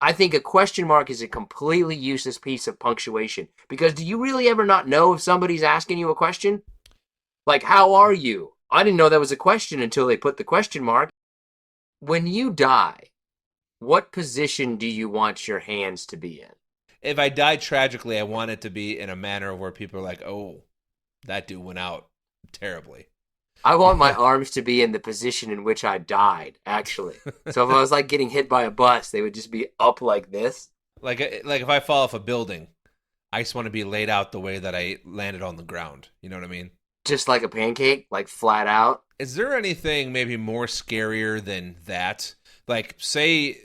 I think a question mark is a completely useless piece of punctuation. Because do you really ever not know if somebody's asking you a question? Like, how are you? I didn't know that was a question until they put the question mark. When you die, what position do you want your hands to be in? If I die tragically, I want it to be in a manner where people are like, oh, that dude went out terribly. I want my arms to be in the position in which I died, actually. So if I was like getting hit by a bus, they would just be up like this. Like if I fall off a building, I just want to be laid out the way that I landed on the ground. You know what I mean? Just like a pancake, like flat out. Is there anything maybe more scarier than that? Like, say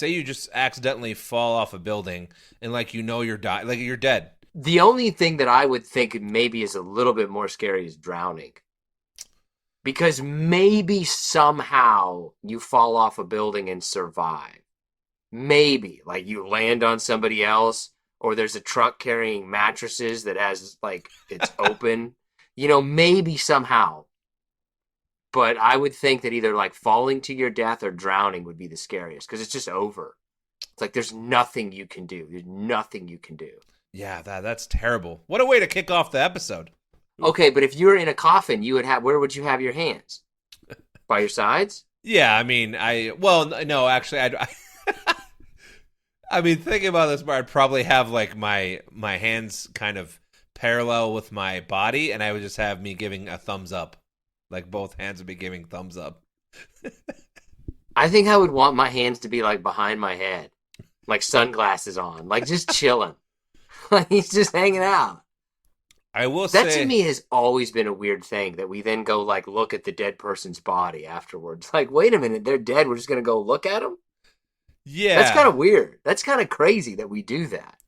you just accidentally fall off a building and like you're dying, like you're dead. The only thing that I would think maybe is a little bit more scary is drowning. Because maybe somehow you fall off a building and survive. Maybe. Like you land on somebody else, or there's a truck carrying mattresses that has, like, it's open. Maybe somehow. But I would think that either, like, falling to your death or drowning would be the scariest, because it's just over. It's like there's nothing you can do. There's nothing you can do. Yeah, that's terrible. What a way to kick off the episode. Okay, but if you were in a coffin, where would you have your hands? By your sides? Yeah, I mean, no, actually, I mean, thinking about this, I'd probably have like my hands kind of parallel with my body, and I would just have me giving a thumbs up. Like both hands would be giving thumbs up. I think I would want my hands to be like behind my head, like sunglasses on, like just chilling. Like he's just hanging out. I will say that to me has always been a weird thing that we then go like look at the dead person's body afterwards. Like, wait a minute, they're dead. We're just gonna go look at them. Yeah, that's kind of weird. That's kind of crazy that we do that.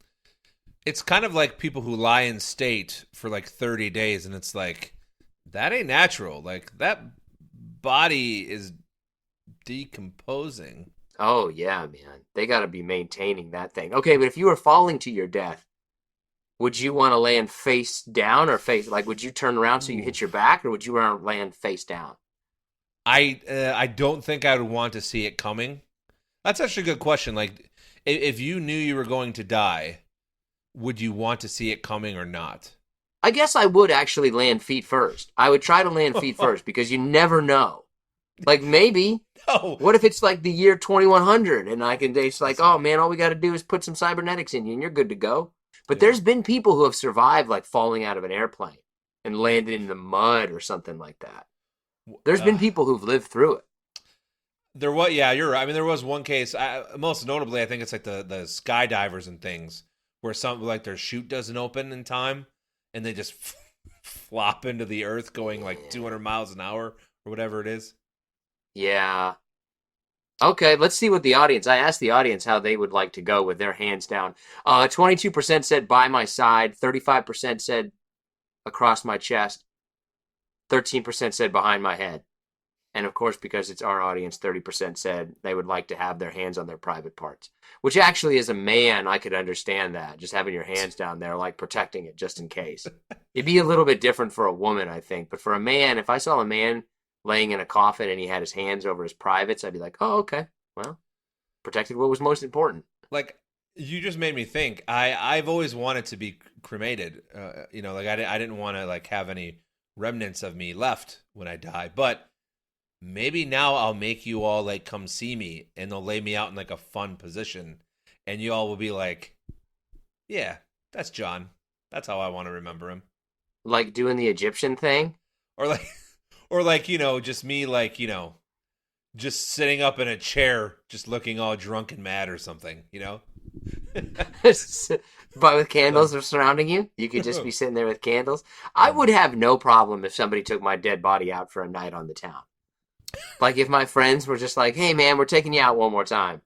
It's kind of like people who lie in state for like 30 days, and it's like that ain't natural. Like that body is decomposing. Oh yeah, man. They got to be maintaining that thing. Okay, but if you were falling to your death, would you want to land face down or would you turn around so you hit your back, or would you want to land face down? I don't think I would want to see it coming. That's actually a good question. Like, if you knew you were going to die, would you want to see it coming or not? I guess I would actually land feet first. I would try to land feet first because you never know. Like maybe. No. What if it's like the year 2100 and it's like, oh man, all we got to do is put some cybernetics in you and you're good to go. But there's been people who have survived like falling out of an airplane and landed in the mud or something like that. There's been people who've lived through it. Yeah, you're right. I mean, there was one case, most notably, I think it's like the skydivers and things, where some, like their chute doesn't open in time and they just flop into the earth going like 200 miles an hour or whatever it is. Yeah. Okay, let's see what I asked the audience how they would like to go with their hands down. 22% said by my side, 35% said across my chest, 13% said behind my head. And of course, because it's our audience, 30% said they would like to have their hands on their private parts. Which actually, as a man, I could understand that. Just having your hands down there, like protecting it just in case. It'd be a little bit different for a woman, I think. But for a man, if I saw a man laying in a coffin and he had his hands over his privates, I'd be like, oh, okay. Well, protected what was most important. Like, you just made me think. I've always wanted to be cremated. Like I didn't want to like have any remnants of me left when I die. But maybe now I'll make you all like come see me and they'll lay me out in like a fun position and you all will be like, yeah, that's John. That's how I want to remember him. Like doing the Egyptian thing? Or like, just me like, just sitting up in a chair, just looking all drunk and mad or something, But with candles surrounding you? You could just be sitting there with candles? I would have no problem if somebody took my dead body out for a night on the town. Like if my friends were just like, hey man, we're taking you out one more time.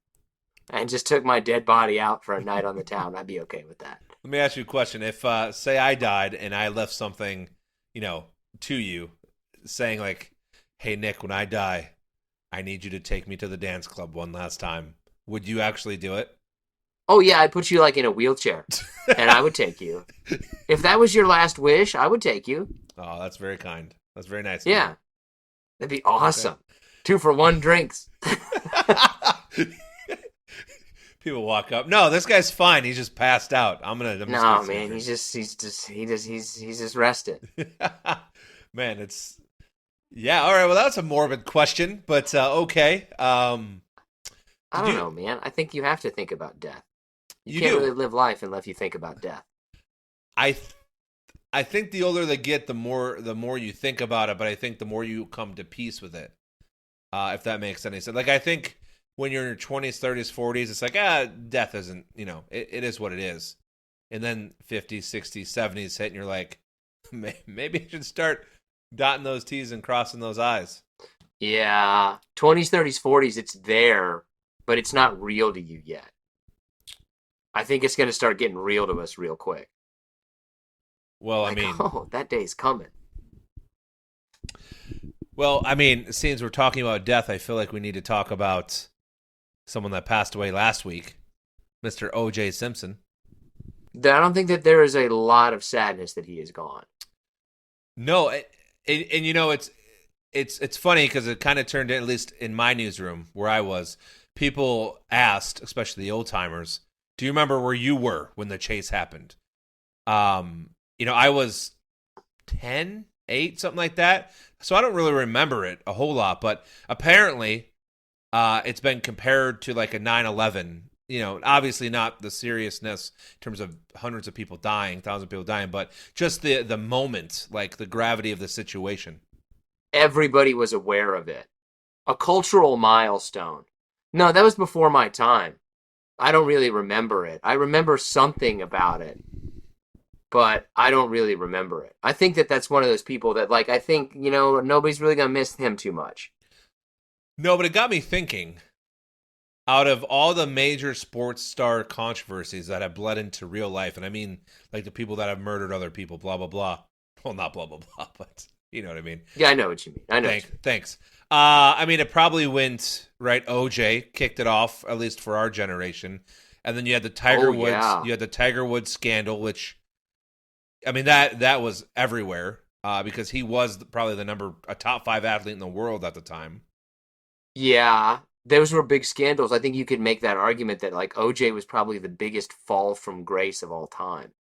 And just took my dead body out for a night on the town, I'd be okay with that. Let me ask you a question. If, say I died and I left something, to you saying like, hey Nick, when I die, I need you to take me to the dance club one last time. Would you actually do it? Oh yeah, I'd put you like in a wheelchair and I would take you. If that was your last wish, I would take you. Oh, that's very kind. That's very nice. Yeah. That'd be awesome. Okay. 2 for 1 drinks. People walk up. No, this guy's fine. He's just passed out. I'm just No, gonna man, he's just rested. Man, it's yeah. All right. Well, that's a morbid question, but okay. I don't know, man. I think you have to think about death. You You can't do. really live life unless you think about death. I th- I think the older they get, the more you think about it, but I think the more you come to peace with it. If that makes any sense. Like I think when you're in your 20s, 30s, 40s, it's like death isn't, it is what it is. And then 50s, 60s, 70s hit, and you're like, maybe I should start dotting those T's and crossing those I's. Yeah, 20s, 30s, 40s, it's there, but it's not real to you yet. I think it's going to start getting real to us real quick. Well, Like, oh, that day's coming. Well, I mean, since we're talking about death, I feel like we need to talk about someone that passed away last week, Mr. O.J. Simpson. I don't think that there is a lot of sadness that he is gone. No, and it's funny because it kind of turned, at least in my newsroom where I was, people asked, especially the old timers, do you remember where you were when the chase happened? I was 10, 8, something like that. So I don't really remember it a whole lot, but apparently it's been compared to like a 9/11. Obviously not the seriousness in terms of hundreds of people dying, thousands of people dying, but just the moment, like the gravity of the situation. Everybody was aware of it. A cultural milestone. No, that was before my time. I don't really remember it. I remember something about it, but I don't really remember it. I think that that's one of those people that, like, I think, nobody's really going to miss him too much. No, but it got me thinking. Out of all the major sports star controversies that have bled into real life, and I mean, like the people that have murdered other people, blah, blah, blah. Well, not blah, blah, blah, but you know what I mean. Yeah, I know what you mean. Thanks. I mean, it probably went, right, OJ kicked it off, at least for our generation. And then you had the Tiger Woods. Yeah. You had the Tiger Woods scandal, which, I mean, that was everywhere because he was probably a top 5 athlete in the world at the time. Yeah, those were big scandals. I think you could make that argument that, like, OJ was probably the biggest fall from grace of all time.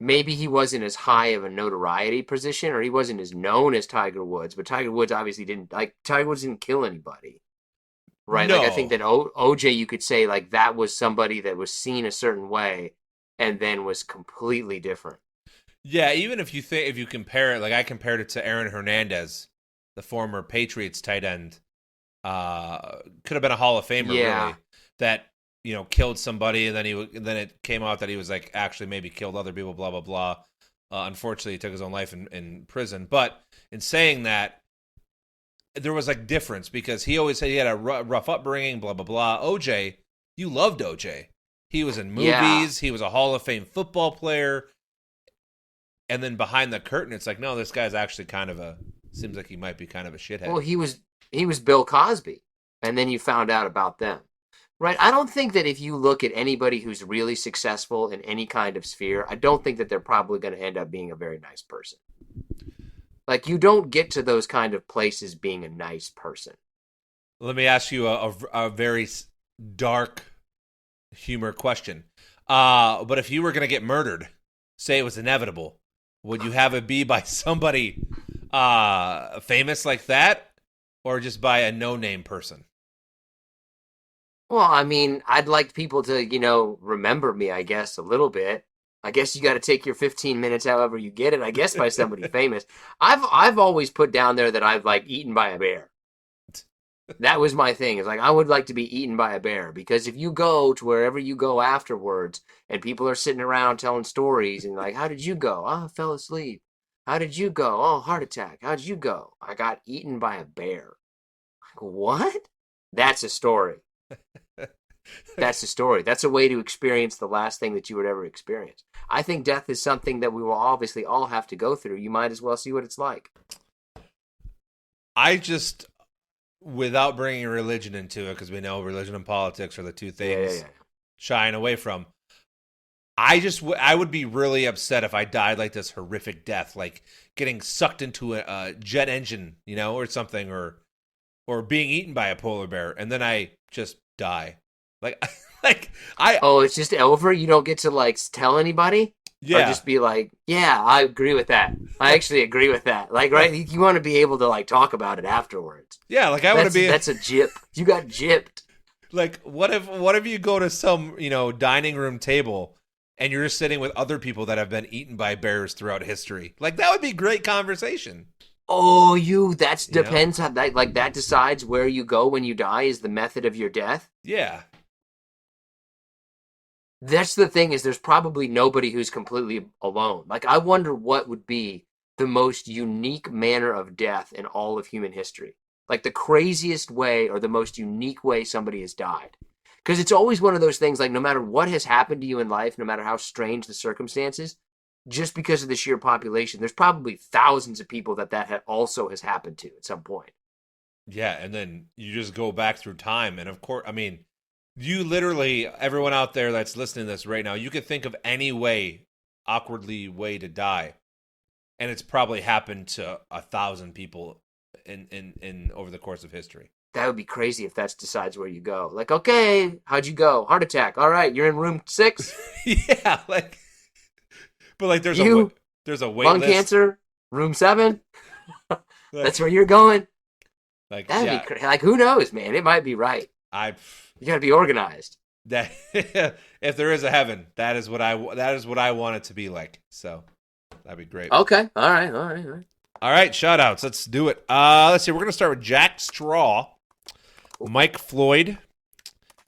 Maybe he wasn't as high of a notoriety position, or he wasn't as known as Tiger Woods, but Tiger Woods obviously Tiger Woods didn't kill anybody. Right? No. Like, I think that OJ, you could say, like, that was somebody that was seen a certain way and then was completely different. Yeah, even if you compare it, like I compared it to Aaron Hernandez, the former Patriots tight end, could have been a Hall of Famer, really, that killed somebody, and then it came out that he was like actually maybe killed other people, blah blah blah. Unfortunately, he took his own life in prison. But in saying that, there was like difference because he always said he had a rough upbringing, blah blah blah. OJ, you loved OJ. He was in movies. Yeah. He was a Hall of Fame football player. And then behind the curtain, it's like, no, this guy's actually seems like he might be kind of a shithead. Well, he was Bill Cosby, and then you found out about them. Right? I don't think that if you look at anybody who's really successful in any kind of sphere, I don't think that they're probably going to end up being a very nice person. Like, you don't get to those kind of places being a nice person. Let me ask you a very dark humor question. But if you were going to get murdered, say it was inevitable, would you have it be by somebody famous like that, or just by a no-name person? Well, I mean, I'd like people to, remember me, I guess, a little bit. I guess you got to take your 15 minutes however you get it, I guess, by somebody famous. I've always put down there that I've, like, eaten by a bear. That was my thing. It's like, I would like to be eaten by a bear, because if you go to wherever you go afterwards and people are sitting around telling stories and like, how did you go? Oh, I fell asleep. How did you go? Oh, heart attack. How did you go? I got eaten by a bear. Like, what? That's a story. That's the story. That's a way to experience the last thing that you would ever experience. I think death is something that we will obviously all have to go through. You might as well see what it's like. I just, without bringing religion into it, because we know religion and politics are the two things shying away from, I would be really upset if I died like this horrific death, like getting sucked into a jet engine, or something, or being eaten by a polar bear, and then I just die. Like, like I Oh, it's just over? You don't get to like tell anybody? Or yeah, just be like, yeah, I agree with that. I actually agree with that. Like, right? You want to be able to like talk about it afterwards. yeah. Like I want to That's be that's a jip. You got gypped. like, what if you go to some dining room table and you're just sitting with other people that have been eaten by bears throughout history? Like that would be great conversation. Oh, that You know? depends how that decides where you go when you die is the method of your death. Yeah. That's the thing is there's probably nobody who's completely alone. Like I wonder what would be the most unique manner of death in all of human history. Like the craziest way or the most unique way somebody has died. Because it's always one of those things like no matter what has happened to you in life, no matter how strange the circumstances, just because of the sheer population, there's probably thousands of people that also has happened to at some point. Yeah, and then you just go back through time, and of course, I mean, you literally, everyone out there that's listening to this right now, you could think of any awkwardly way to die, and it's probably happened to 1,000 people in over the course of history. That would be crazy if that decides where you go. Like, okay, how'd you go? Heart attack. All right, you're in room 6. Yeah, like, but like, You there's a wait lung list. cancer, room 7. That's Like, where you're going. like That'd yeah, be crazy. Like, who knows, man? It might be right. I You got to be organized. that if there is a heaven, that is what I want it to be like. So that'd be great. Okay. All right. All right. All right. All right, shout outs. Let's do it. Let's see. We're going to start with Jack Straw, Mike Floyd,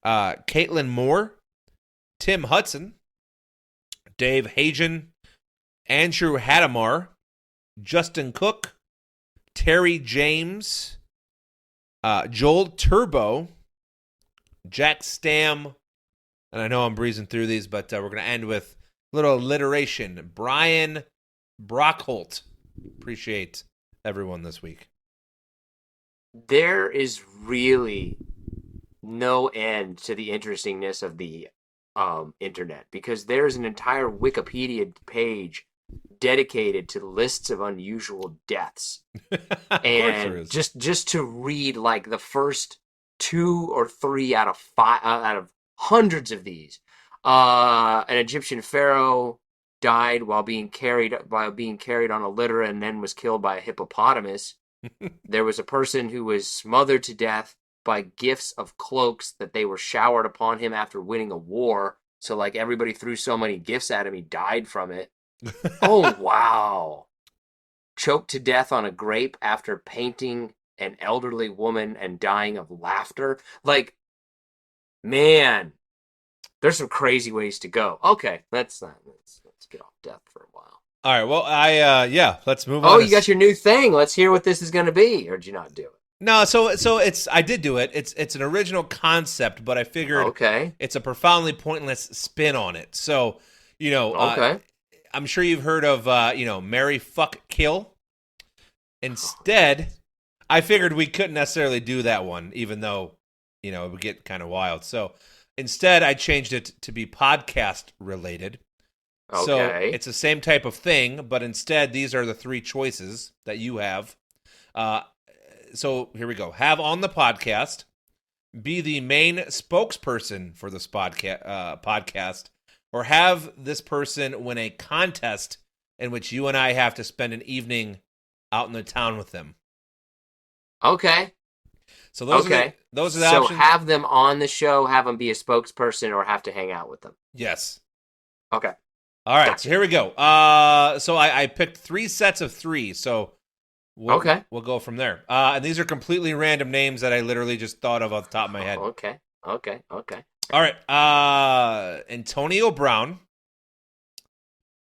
Caitlin Moore, Tim Hudson, Dave Hagen, Andrew Hadamar, Justin Cook, Terry James, Joel Turbo, Jack Stam, and I know I'm breezing through these, but we're going to end with a little alliteration. Brian Brockholt. Appreciate everyone this week. There is really no end to the interestingness of the internet because there's an entire Wikipedia page dedicated to lists of unusual deaths. Of course there And is. just to read like the first 2 or 3 out of 5 out of hundreds of these. An Egyptian pharaoh died while being carried on a litter and then was killed by a hippopotamus. There was a person who was smothered to death by gifts of cloaks that they were showered upon him after winning a war. So like everybody threw so many gifts at him, he died from it. Oh wow. Choked to death on a grape after painting an elderly woman and dying of laughter. Like, man, there's some crazy ways to go. Okay, let's get off death for a while. All right. Well, let's move on. Oh, you got your new thing. Let's hear what this is going to be. Or did you not do it? No, so I did do it. It's an original concept, but I figured Okay. it's a profoundly pointless spin on it. So, Okay. I'm sure you've heard of marry, fuck, kill. Instead, I figured we couldn't necessarily do that one, even though it would get kind of wild. So instead, I changed it to be podcast related. Okay. So it's the same type of thing, but instead, these are the 3 choices that you have. So here we go. Have on the podcast, be the main spokesperson for this podcast, or have this person win a contest in which you and I have to spend an evening out in the town with them. Okay. So those are the so options. have them on the show, have them be a spokesperson, or have to hang out with them. Yes. Okay. All right. Gotcha. So here we go. So I picked 3 sets of 3. So we'll go from there. And these are completely random names that I literally just thought of off the top of my head. Okay. All right. Antonio Brown,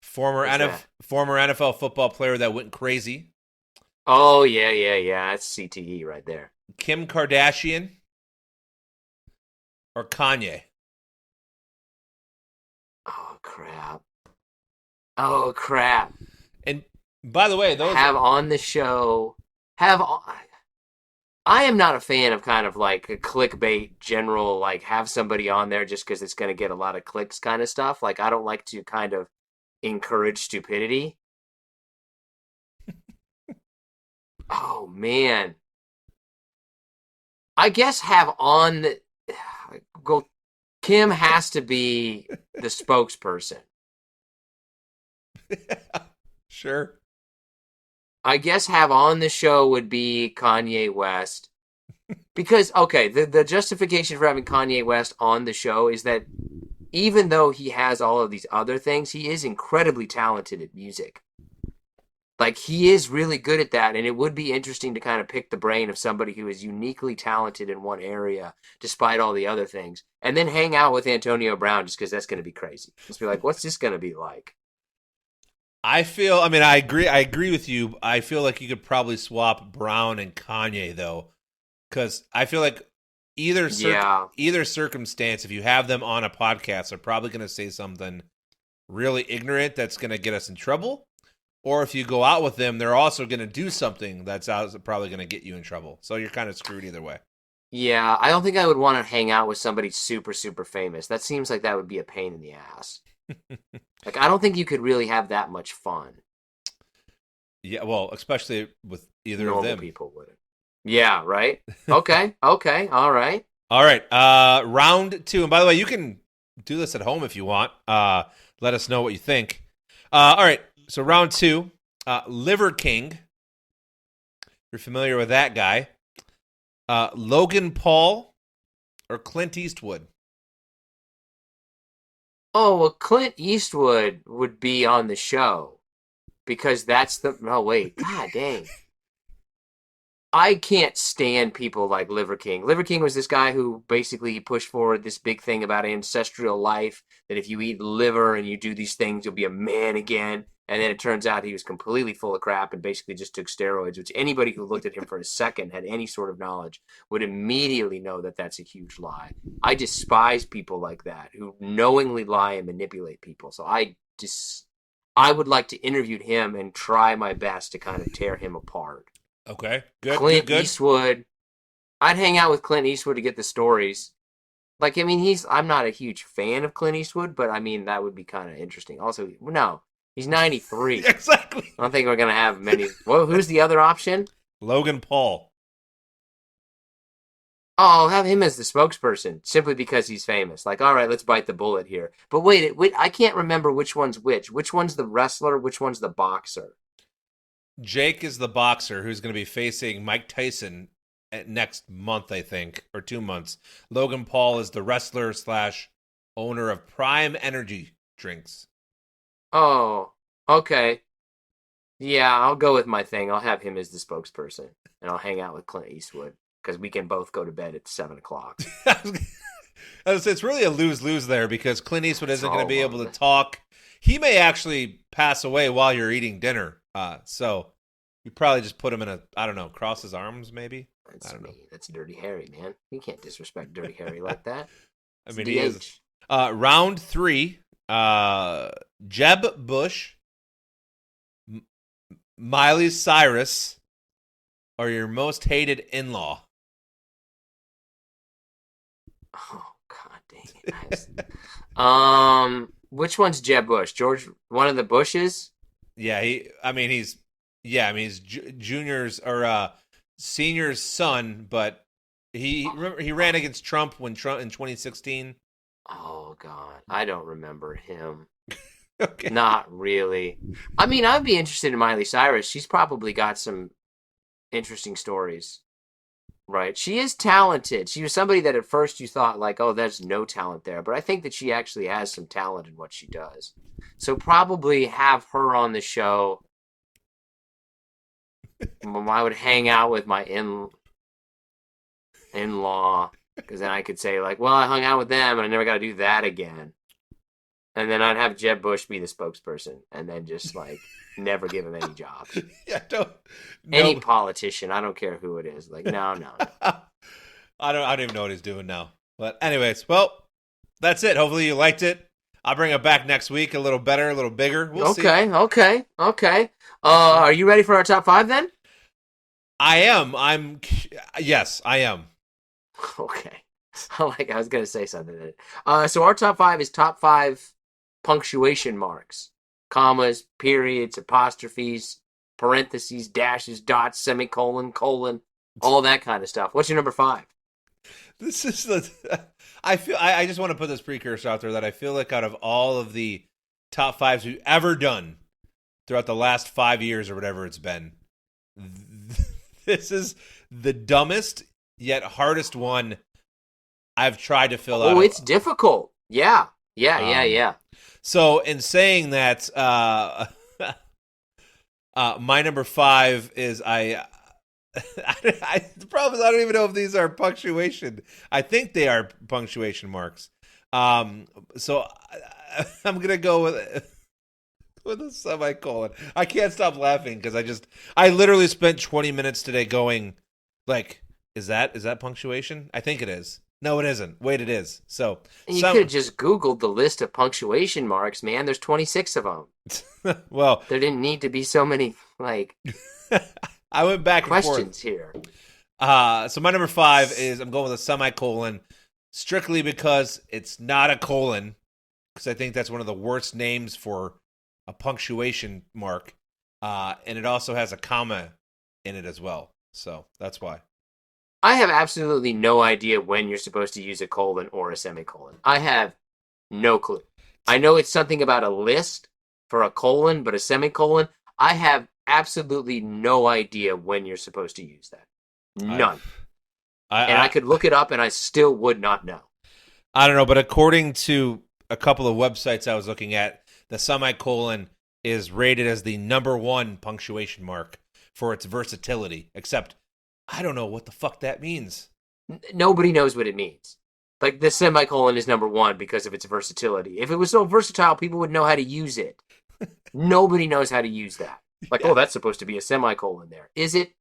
former NFL football player that went crazy. Oh, yeah. That's CTE right there. Kim Kardashian or Kanye. Oh, crap. And by the way, those on the show, I am not a fan of kind of like a clickbait general, like have somebody on there just because it's going to get a lot of clicks kind of stuff. Like I don't like to kind of encourage stupidity. Oh, man. I guess have on the... Go Kim has to be the spokesperson. Sure. I guess have on the show would be Kanye West. Because, okay, the justification for having Kanye West on the show is that even though he has all of these other things, he is incredibly talented at music. Like, he is really good at that, and it would be interesting to kind of pick the brain of somebody who is uniquely talented in one area, despite all the other things, and then hang out with Antonio Brown just because that's going to be crazy. Just be like, what's this going to be like? I agree with you. I feel like you could probably swap Brown and Kanye, though, because I feel like either circumstance, if you have them on a podcast, they're probably going to say something really ignorant that's going to get us in trouble. Or if you go out with them, they're also going to do something that's probably going to get you in trouble. So you're kind of screwed either way. Yeah, I don't think I would want to hang out with somebody super, super famous. That seems like that would be a pain in the ass. Like, I don't think you could really have that much fun. Yeah, well, especially with either Normal of them. People wouldn't. Yeah, right? Okay, all right. All right, round 2. And by the way, you can do this at home if you want. Let us know what you think. All right, so round 2, Liver King. You're familiar with that guy. Logan Paul or Clint Eastwood? Oh, well, Clint Eastwood would be on the show because that's the... Oh, wait. God dang. I can't stand people like Liver King. Liver King was this guy who basically pushed forward this big thing about ancestral life, that if you eat liver and you do these things, you'll be a man again. And then it turns out he was completely full of crap and basically just took steroids, which anybody who looked at him for a second, had any sort of knowledge, would immediately know that that's a huge lie. I despise people like that who knowingly lie and manipulate people. So I would like to interview him and try my best to kind of tear him apart. Okay, good. Clint Eastwood. I'd hang out with Clint Eastwood to get the stories. Like, I mean, I'm not a huge fan of Clint Eastwood, but I mean, that would be kind of interesting. Also, no. He's 93. Exactly. I don't think we're going to have many. Well, who's the other option? Logan Paul. Oh, I'll have him as the spokesperson, simply because he's famous. Like, all right, let's bite the bullet here. But wait, I can't remember which one's which. Which one's the wrestler? Which one's the boxer? Jake is the boxer who's going to be facing Mike Tyson next month, I think, or 2 months. Logan Paul is the wrestler / owner of Prime Energy drinks. Oh, okay. Yeah, I'll go with my thing. I'll have him as the spokesperson, and I'll hang out with Clint Eastwood, because we can both go to bed at 7 o'clock. It's really a lose-lose there, because Clint Eastwood isn't going to be able to talk. He may actually pass away while you're eating dinner. So you probably just put him in cross his arms, maybe? I don't know. That's Dirty Harry, man. You can't disrespect Dirty Harry like that. I mean, he is. Round 3, Jeb Bush, Miley Cyrus, or your most hated in-law? Oh, God dang it. Which one's Jeb Bush? George, one of the Bushes? Yeah, he's Junior's or Senior's son, but he ran against Trump in 2016. Oh God, I don't remember him. Okay. Not really. I mean, I'd be interested in Miley Cyrus. She's probably got some interesting stories, right? She is talented. She was somebody that at first you thought like, oh, there's no talent there, but I think that she actually has some talent in what she does. So probably have her on the show. I would hang out with my in-law, because then I could say like, well, I hung out with them and I never got to do that again. And then I'd have Jeb Bush be the spokesperson, and then just like never give him any jobs. Yeah, any politician, I don't care who it is. Like, no. I don't even know what he's doing now. But anyways, well, that's it. Hopefully you liked it. I'll bring it back next week, a little better, a little bigger. We'll see. Okay. Are you ready for our top 5 then? I am. Yes, I am. Okay. I was going to say something. So our top 5 is top 5 punctuation marks. Commas, periods, apostrophes, parentheses, dashes, dots, semicolon, colon, all that kind of stuff. What's your number 5? This is the. I just want to put this precursor out there that I feel like out of all of the top fives we've ever done throughout the last 5 years or whatever it's been, this is the dumbest yet hardest one I've tried to fill out. Oh, it's difficult. Yeah. So in saying that, my number 5 is the problem is I don't even know if these are punctuation. I think they are punctuation marks. So I'm gonna go with a semicolon. I can't stop laughing because I literally spent 20 minutes today going like, is that punctuation? I think it is. No, it isn't. Wait, it is. So You could have just Googled the list of punctuation marks, man. There's 26 of them. Well, there didn't need to be so many I went back and questions forth here. So my number 5 is I'm going with a semicolon, strictly because it's not a colon, because I think that's one of the worst names for a punctuation mark, and it also has a comma in it as well. So that's why. I have absolutely no idea when you're supposed to use a colon or a semicolon. I have no clue. I know it's something about a list for a colon, but a semicolon, I have absolutely no idea when you're supposed to use that. None. I could look it up and I still would not know. I don't know, but according to a couple of websites I was looking at, the semicolon is rated as the number 1 punctuation mark for its versatility, except I don't know what the fuck that means. Nobody knows what it means. Like, the semicolon is number 1 because of its versatility. If it was so versatile, people would know how to use it. Nobody knows how to use that. Like, yeah. Oh, that's supposed to be a semicolon there. Is it?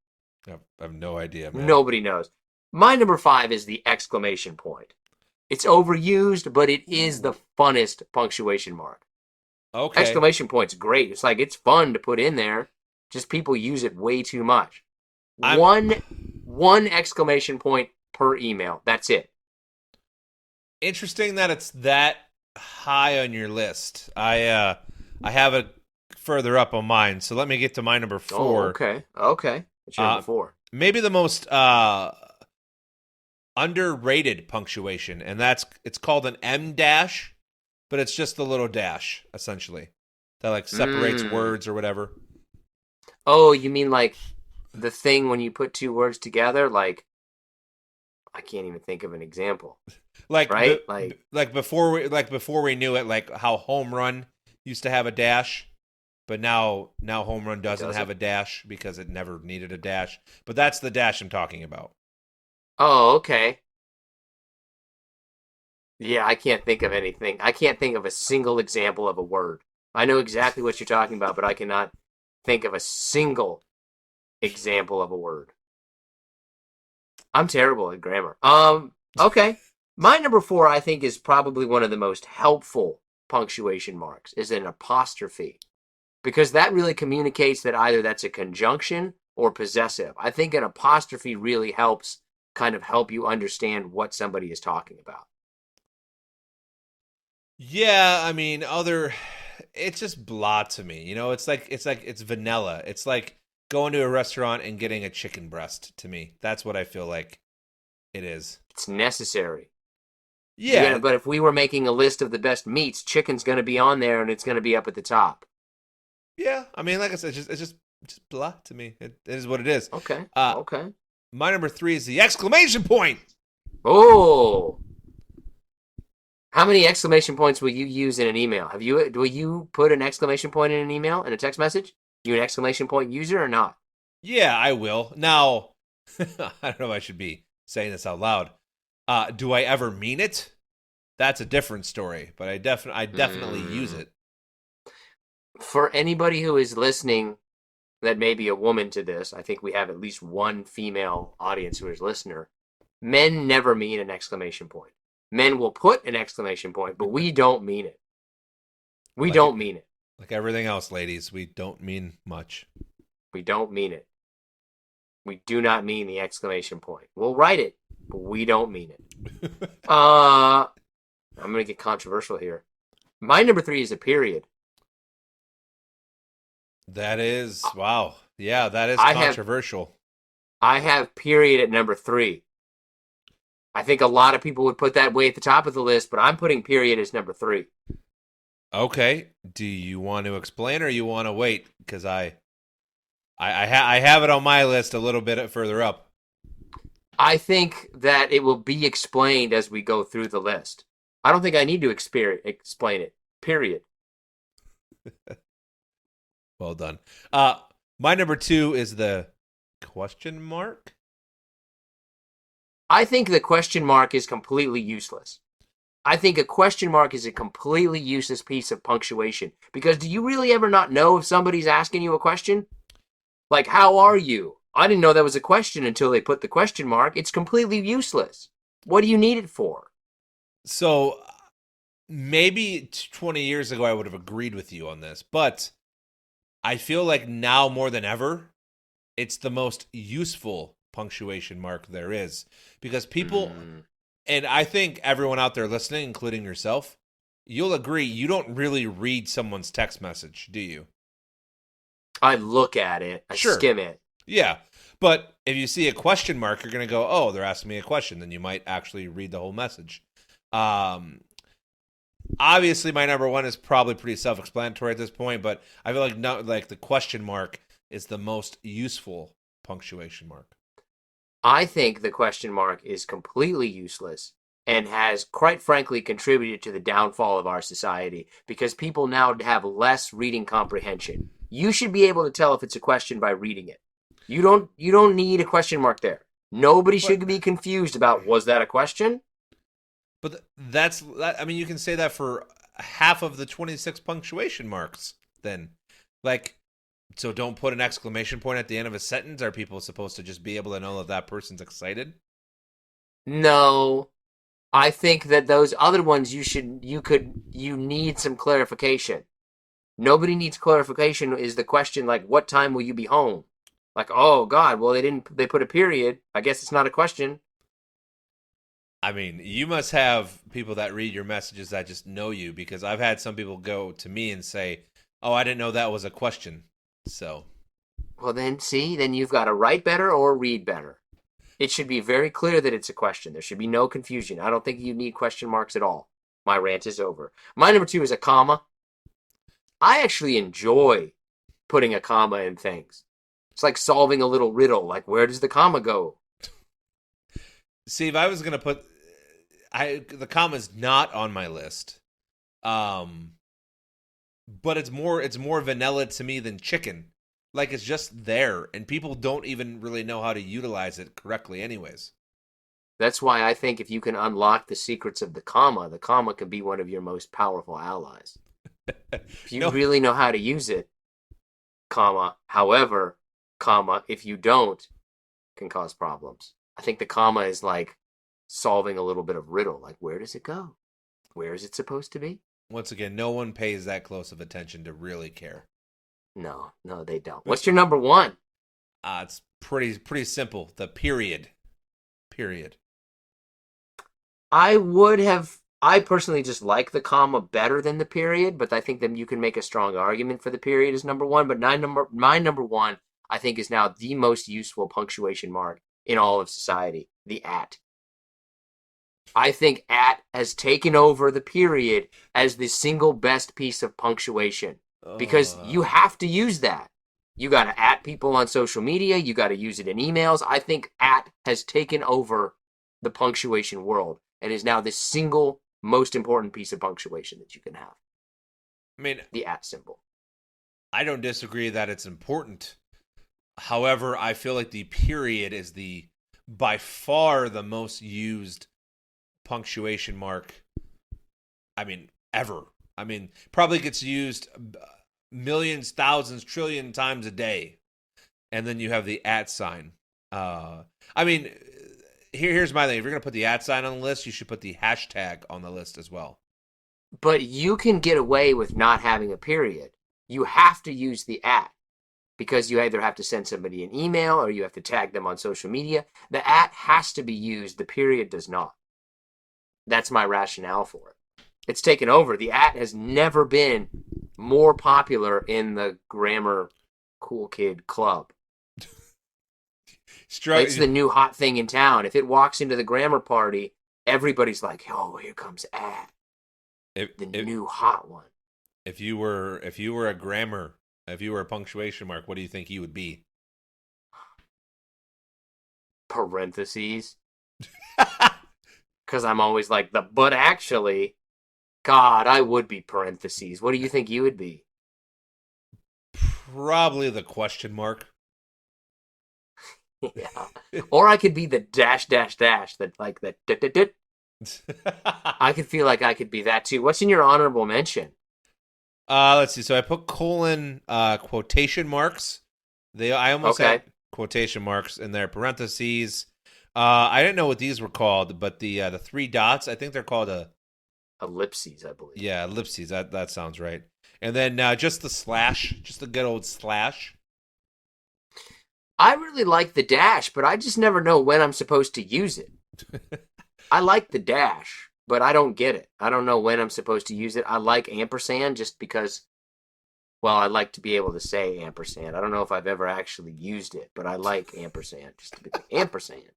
I have no idea, man. Nobody knows. My number 5 is the exclamation point. It's overused, but it is the funnest punctuation mark. Okay. Exclamation point's great. It's like, it's fun to put in there. Just people use it way too much. One exclamation point per email. That's it. Interesting that it's that high on your list. I have it further up on mine, so let me get to my number 4. Oh, okay. What's your number 4? Maybe the most underrated punctuation, and it's called an M dash, but it's just the little dash, essentially, that like separates words or whatever. Oh, you mean like the thing when you put two words together? Like, I can't even think of an example. Like, right? Like before we knew it, like how home run used to have a dash, but now home run doesn't have a dash because it never needed a dash. But that's the dash I'm talking about. Oh, okay. Yeah, I can't think of anything. I can't think of a single example of a word. I know exactly what you're talking about, but I cannot think of a single example of a word. I'm terrible at grammar. Okay. My number 4, I think, is probably one of the most helpful punctuation marks, is an apostrophe. Because that really communicates that either that's a conjunction or possessive. I think an apostrophe really helps kind of help you understand what somebody is talking about. Yeah, I mean, it's just blah to me. You know, it's vanilla. It's like going to a restaurant and getting a chicken breast to me. That's what I feel like it is. It's necessary. Yeah. But if we were making a list of the best meats, chicken's going to be on there and it's going to be up at the top. Yeah, I mean, like I said, it's just blah to me. It is what it is. Okay. Okay. My number 3 is the exclamation point. Oh. How many exclamation points will you use in an email? Will you put an exclamation point in an email, in a text message? You an exclamation point user or not? Yeah, I will. Now, I don't know if I should be saying this out loud. Do I ever mean it? That's a different story, but I definitely use it. For anybody who is listening that may be a woman to this, I think we have at least one female audience who is listener. Men never mean an exclamation point. Men will put an exclamation point, but we don't mean it. We don't mean it. Like everything else, ladies, we don't mean much. We don't mean it. We do not mean the exclamation point. We'll write it, but we don't mean it. I'm going to get controversial here. My number 3 is a period. That is, wow. Yeah, that is controversial. I have period at number 3. I think a lot of people would put that way at the top of the list, but I'm putting period as number 3. Okay. Do you want to explain or you want to wait? Because I have it on my list a little bit further up. I think that it will be explained as we go through the list. I don't think I need to explain it. Period. Well done. My number 2 is the question mark. I think the question mark is completely useless. I think a question mark is a completely useless piece of punctuation. Because do you really ever not know if somebody's asking you a question? Like, how are you? I didn't know that was a question until they put the question mark. It's completely useless. What do you need it for? So maybe 20 years ago I would have agreed with you on this, but I feel like now more than ever, it's the most useful punctuation mark there is. Because people, and I think everyone out there listening, including yourself, you'll agree you don't really read someone's text message, do you? I look at it. I skim it. Yeah. But if you see a question mark, you're going to go, oh, they're asking me a question. Then you might actually read the whole message. Obviously, my number 1 is probably pretty self-explanatory at this point, but I feel like the question mark is the most useful punctuation mark. I think the question mark is completely useless and has, quite frankly, contributed to the downfall of our society because people now have less reading comprehension. You should be able to tell if it's a question by reading it. You don't need a question mark there. Nobody should be confused about, was that a question? But I mean, you can say that for half of the 26 punctuation marks then. Like, so don't put an exclamation point at the end of a sentence. Are people supposed to just be able to know that that person's excited? No. I think that those other ones you need some clarification. Nobody needs clarification is the question like, what time will you be home? Like, oh God, well they put a period. I guess it's not a question. I mean, you must have people that read your messages that just know you because I've had some people go to me and say, oh, I didn't know that was a question. So. Well then you've got to write better or read better. It should be very clear that it's a question. There should be no confusion. I don't think you need question marks at all. My rant is over. My number 2 is a comma. I actually enjoy putting a comma in things. It's like solving a little riddle. Like, where does the comma go? See, if I was gonna put, the comma's not on my list, but it's more vanilla to me than chicken. Like it's just there, and people don't even really know how to utilize it correctly, anyways. That's why I think if you can unlock the secrets of the comma can be one of your most powerful allies. If you really know how to use it, however, if you don't, can cause problems. I think the comma is like solving a little bit of riddle. Like, where does it go? Where is it supposed to be? Once again, no one pays that close of attention to really care. No, they don't. What's your number 1? It's pretty simple. The period. I personally just like the comma better than the period, but I think that you can make a strong argument for the period as number 1. But my number 1, I think, is now the most useful punctuation mark in all of society, the at. I think at has taken over the period as the single best piece of punctuation because you have to use that. You got to at people on social media. You got to use it in emails. I think at has taken over the punctuation world and is now the single most important piece of punctuation that you can have. I mean, the at symbol. I don't disagree that it's important. However, I feel like the period is by far the most used punctuation mark. I mean, ever. I mean, probably gets used millions, thousands, trillion times a day. And then you have the at sign. I mean, here's my thing. If you're going to put the at sign on the list, you should put the hashtag on the list as well. But you can get away with not having a period. You have to use the at because you either have to send somebody an email or you have to tag them on social media. The at has to be used. The period does not. That's my rationale for it. It's taken over. The at has never been more popular in the grammar cool kid club. It's the new hot thing in town. If it walks into the grammar party, everybody's like, "Oh, here comes at the new hot one." If you were a grammar, if you were a punctuation mark, what do you think you would be? Parentheses. Because I'm always like but actually, God, I would be parentheses. What do you think you would be? Probably the question mark. Yeah. Or I could be the dash that like that. I could feel like I could be that too. What's in your honorable mention? Let's see. So I put colon quotation marks. I almost had quotation marks in there. Parentheses. I didn't know what these were called, but the 3 dots, I think they're called ellipses, I believe. Yeah, ellipses. That sounds right. And then just the slash, just the good old slash. I really like the dash, but I just never know when I'm supposed to use it. I like the dash, but I don't get it. I don't know when I'm supposed to use it. I like ampersand just because, well, I like to be able to say ampersand. I don't know if I've ever actually used it, but I like ampersand. Just to be like, ampersand.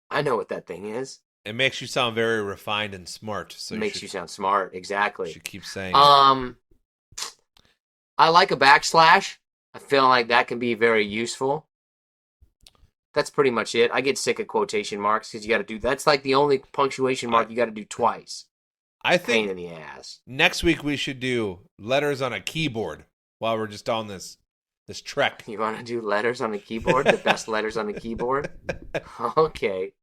I know what that thing is. It makes you sound very refined and smart. So it makes you sound smart, exactly. You should keep saying I like a backslash. I feel like that can be very useful. That's pretty much it. I get sick of quotation marks because you got to do. That's like the only punctuation mark you got to do twice. I think pain in the ass. Next week we should do letters on a keyboard while we're just on this trek. You want to do letters on a keyboard? The best letters on a keyboard? Okay.